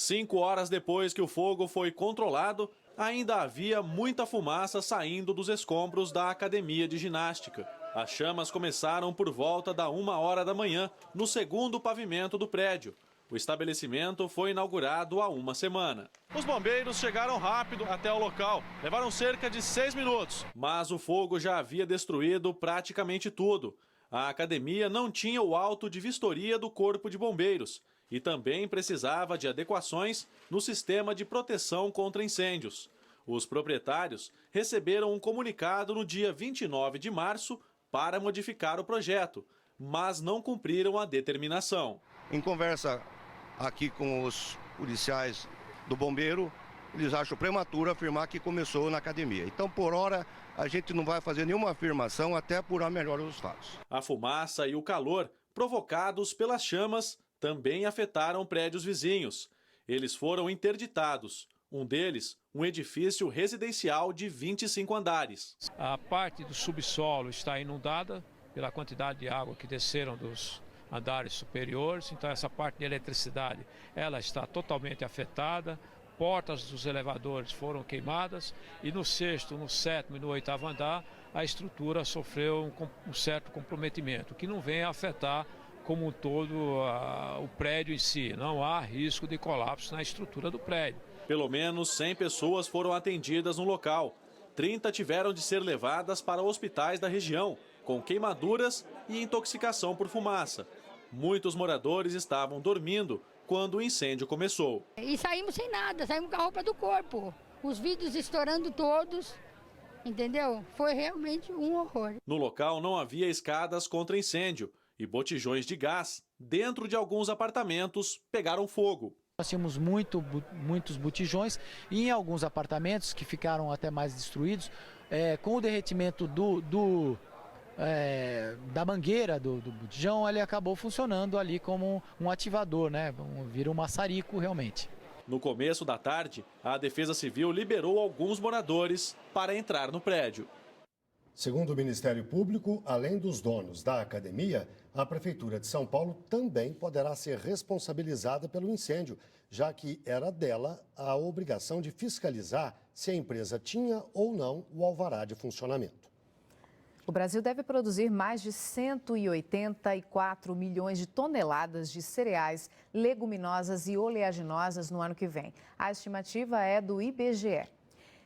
5 horas depois que o fogo foi controlado, ainda havia muita fumaça saindo dos escombros da academia de ginástica. As chamas começaram por volta da 1h da manhã, no segundo pavimento do prédio. O estabelecimento foi inaugurado há uma semana. Os bombeiros chegaram rápido até o local. Levaram cerca de 6 minutos. Mas o fogo já havia destruído praticamente tudo. A academia não tinha o auto de vistoria do Corpo de Bombeiros e também precisava de adequações no sistema de proteção contra incêndios. Os proprietários receberam um comunicado no dia 29 de março para modificar o projeto, mas não cumpriram a determinação. Em conversa aqui com os policiais do bombeiro, eles acham prematuro afirmar que começou na academia. Então, por hora, a gente não vai fazer nenhuma afirmação até apurar melhor os fatos. A fumaça e o calor provocados pelas chamas também afetaram prédios vizinhos. Eles foram interditados. Um deles, um edifício residencial de 25 andares. A parte do subsolo está inundada pela quantidade de água que desceram dos andares superiores, então essa parte de eletricidade ela está totalmente afetada, portas dos elevadores foram queimadas e no 6º, no 7º e no 8º andar a estrutura sofreu um certo comprometimento, que não vem a afetar como um todo o prédio em si, não há risco de colapso na estrutura do prédio. Pelo menos 100 pessoas foram atendidas no local, 30 tiveram de ser levadas para hospitais da região, com queimaduras e intoxicação por fumaça. Muitos moradores estavam dormindo quando o incêndio começou. E saímos sem nada, saímos com a roupa do corpo. Os vidros estourando todos, entendeu? Foi realmente um horror. No local não havia escadas contra incêndio e botijões de gás dentro de alguns apartamentos pegaram fogo. Nós tínhamos muitos botijões e em alguns apartamentos que ficaram até mais destruídos, com o derretimento da mangueira do botijão, ele acabou funcionando ali como um ativador, né? Vira um maçarico realmente. No começo da tarde, a Defesa Civil liberou alguns moradores para entrar no prédio. Segundo o Ministério Público, além dos donos da academia, a Prefeitura de São Paulo também poderá ser responsabilizada pelo incêndio, já que era dela a obrigação de fiscalizar se a empresa tinha ou não o alvará de funcionamento. O Brasil deve produzir mais de 184 milhões de toneladas de cereais, leguminosas e oleaginosas no ano que vem. A estimativa é do IBGE.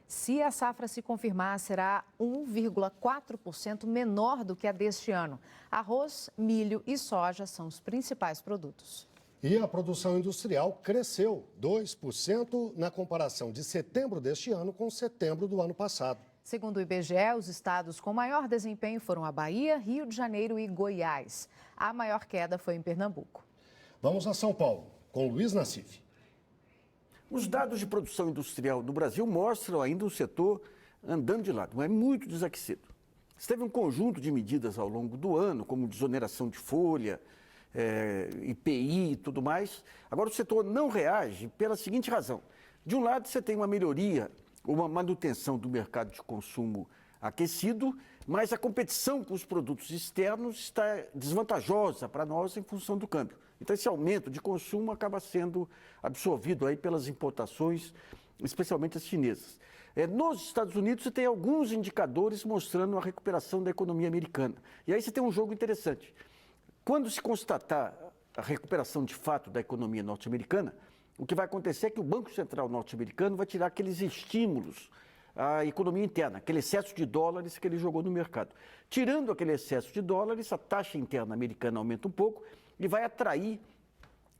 Se a safra se confirmar, será 1,4% menor do que a deste ano. Arroz, milho e soja são os principais produtos. E a produção industrial cresceu 2% na comparação de setembro deste ano com setembro do ano passado. Segundo o IBGE, os estados com maior desempenho foram a Bahia, Rio de Janeiro e Goiás. A maior queda foi em Pernambuco. Vamos a São Paulo, com Luiz Nassif. Os dados de produção industrial do Brasil mostram ainda o setor andando de lado, mas muito desaquecido. Se teve um conjunto de medidas ao longo do ano, como desoneração de folha, IPI e tudo mais. Agora o setor não reage pela seguinte razão. De um lado, você tem uma melhoria, uma manutenção do mercado de consumo aquecido, mas a competição com os produtos externos está desvantajosa para nós em função do câmbio. Então, esse aumento de consumo acaba sendo absorvido aí pelas importações, especialmente as chinesas. Nos Estados Unidos, você tem alguns indicadores mostrando a recuperação da economia americana. E aí você tem um jogo interessante. Quando se constatar a recuperação de fato da economia norte-americana, o que vai acontecer é que o Banco Central norte-americano vai tirar aqueles estímulos à economia interna, aquele excesso de dólares que ele jogou no mercado. Tirando aquele excesso de dólares, a taxa interna americana aumenta um pouco e vai atrair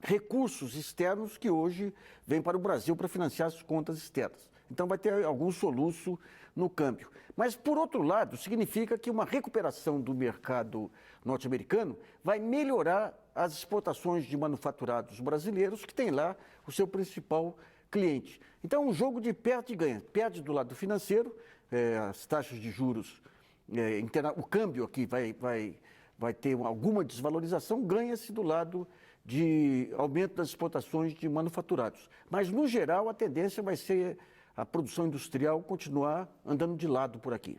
recursos externos que hoje vêm para o Brasil para financiar as contas externas. Então vai ter algum soluço no câmbio. Mas, por outro lado, significa que uma recuperação do mercado norte-americano vai melhorar as exportações de manufaturados brasileiros, que tem lá o seu principal cliente. Então, é um jogo de perde e ganha. Perde do lado financeiro, as taxas de juros, o câmbio aqui vai ter alguma desvalorização, ganha-se do lado de aumento das exportações de manufaturados. Mas, no geral, a tendência vai ser a produção industrial continuar andando de lado por aqui.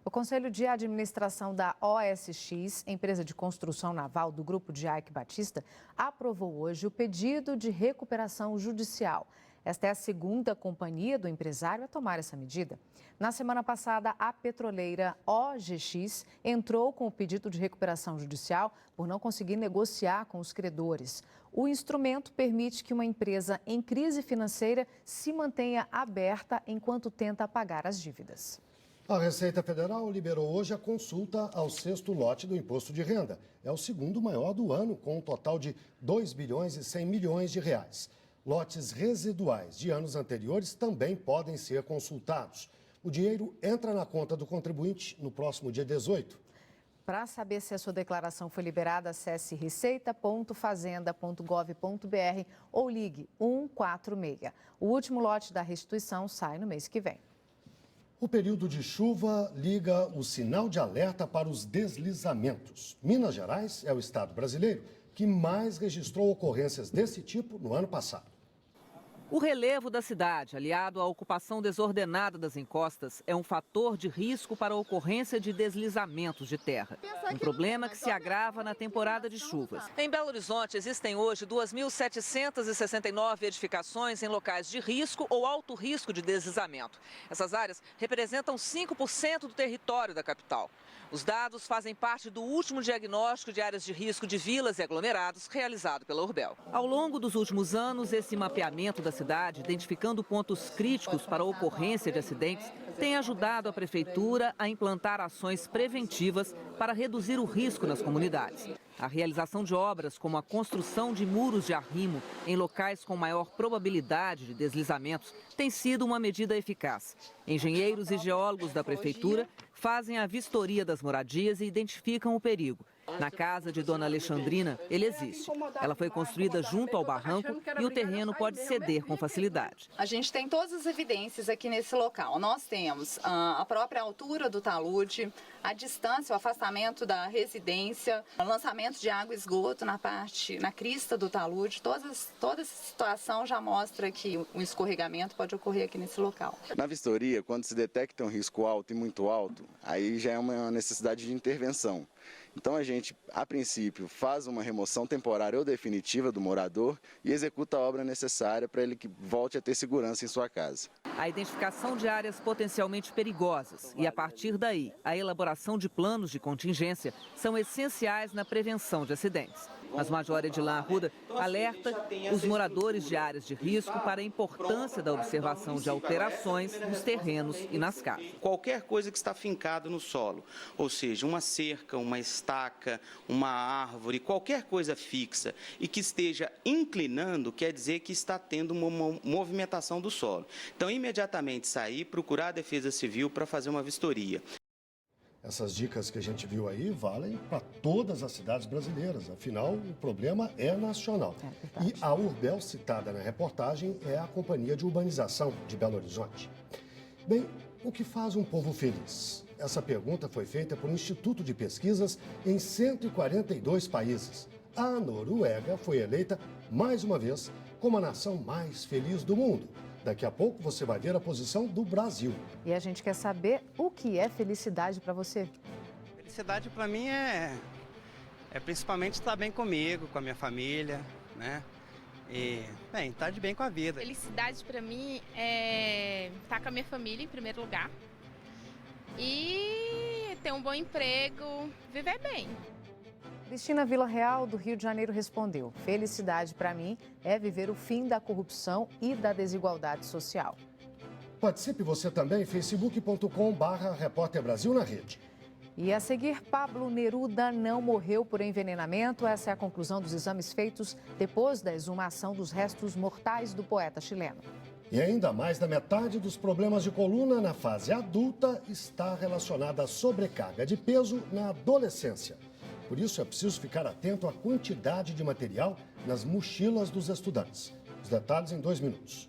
O Conselho de Administração da OSX, empresa de construção naval do grupo de Ike Batista, aprovou hoje o pedido de recuperação judicial. Esta é a segunda companhia do empresário a tomar essa medida. Na semana passada, a petroleira OGX entrou com o pedido de recuperação judicial por não conseguir negociar com os credores. O instrumento permite que uma empresa em crise financeira se mantenha aberta enquanto tenta pagar as dívidas. A Receita Federal liberou hoje a consulta ao sexto lote do imposto de renda. É o segundo maior do ano, com um total de 2 bilhões e 100 milhões de reais. Lotes residuais de anos anteriores também podem ser consultados. O dinheiro entra na conta do contribuinte no próximo dia 18. Para saber se a sua declaração foi liberada, acesse receita.fazenda.gov.br ou ligue 146. O último lote da restituição sai no mês que vem. O período de chuva liga o sinal de alerta para os deslizamentos. Minas Gerais é o estado brasileiro que mais registrou ocorrências desse tipo no ano passado. O relevo da cidade, aliado à ocupação desordenada das encostas, é um fator de risco para a ocorrência de deslizamentos de terra. Um problema que se agrava na temporada de chuvas. Em Belo Horizonte, existem hoje 2.769 edificações em locais de risco ou alto risco de deslizamento. Essas áreas representam 5% do território da capital. Os dados fazem parte do último diagnóstico de áreas de risco de vilas e aglomerados realizado pela Urbel. Ao longo dos últimos anos, esse mapeamento da cidade, identificando pontos críticos para a ocorrência de acidentes, tem ajudado a Prefeitura a implantar ações preventivas para reduzir o risco nas comunidades. A realização de obras como a construção de muros de arrimo em locais com maior probabilidade de deslizamentos tem sido uma medida eficaz. Engenheiros e geólogos da Prefeitura fazem a vistoria das moradias e identificam o perigo. Na casa de Dona Alexandrina, ele existe. Ela foi construída junto ao barranco e o terreno pode ceder com facilidade. A gente tem todas as evidências aqui nesse local. Nós temos a própria altura do talude, a distância, o afastamento da residência, o lançamento de água e esgoto na crista do talude. Toda essa situação já mostra que um escorregamento pode ocorrer aqui nesse local. Na vistoria, quando se detecta um risco alto e muito alto, aí já é uma necessidade de intervenção. Então a gente, a princípio, faz uma remoção temporária ou definitiva do morador e executa a obra necessária para ele que volte a ter segurança em sua casa. A identificação de áreas potencialmente perigosas e, a partir daí, a elaboração de planos de contingência são essenciais na prevenção de acidentes. Mas Major Edilan Arruda alerta os moradores de áreas de risco para a importância da observação de alterações nos terrenos e nas casas. Qualquer coisa que está fincada no solo, ou seja, uma cerca, uma estaca, uma árvore, qualquer coisa fixa e que esteja inclinando, quer dizer que está tendo uma movimentação do solo. Então, imediatamente sair, procurar a Defesa Civil para fazer uma vistoria. Essas dicas que a gente viu aí valem para todas as cidades brasileiras. Afinal, o problema é nacional. E a Urbel, citada na reportagem, é a Companhia de Urbanização de Belo Horizonte. Bem, o que faz um povo feliz? Essa pergunta foi feita por um instituto de pesquisas em 142 países. A Noruega foi eleita, mais uma vez, como a nação mais feliz do mundo. Daqui a pouco você vai ver a posição do Brasil. E a gente quer saber o que é felicidade para você. Felicidade para mim é principalmente estar bem comigo, com a minha família, né? E, bem, estar de bem com a vida. Felicidade para mim é estar com a minha família em primeiro lugar. E ter um bom emprego, viver bem. Cristina Villarreal, do Rio de Janeiro, respondeu: felicidade para mim é viver o fim da corrupção e da desigualdade social. Participe você também, facebook.com/Repórter Brasil na rede. E a seguir, Pablo Neruda não morreu por envenenamento. Essa é a conclusão dos exames feitos depois da exumação dos restos mortais do poeta chileno. E ainda mais da metade dos problemas de coluna na fase adulta está relacionada à sobrecarga de peso na adolescência. Por isso, é preciso ficar atento à quantidade de material nas mochilas dos estudantes. Os detalhes em 2 minutos.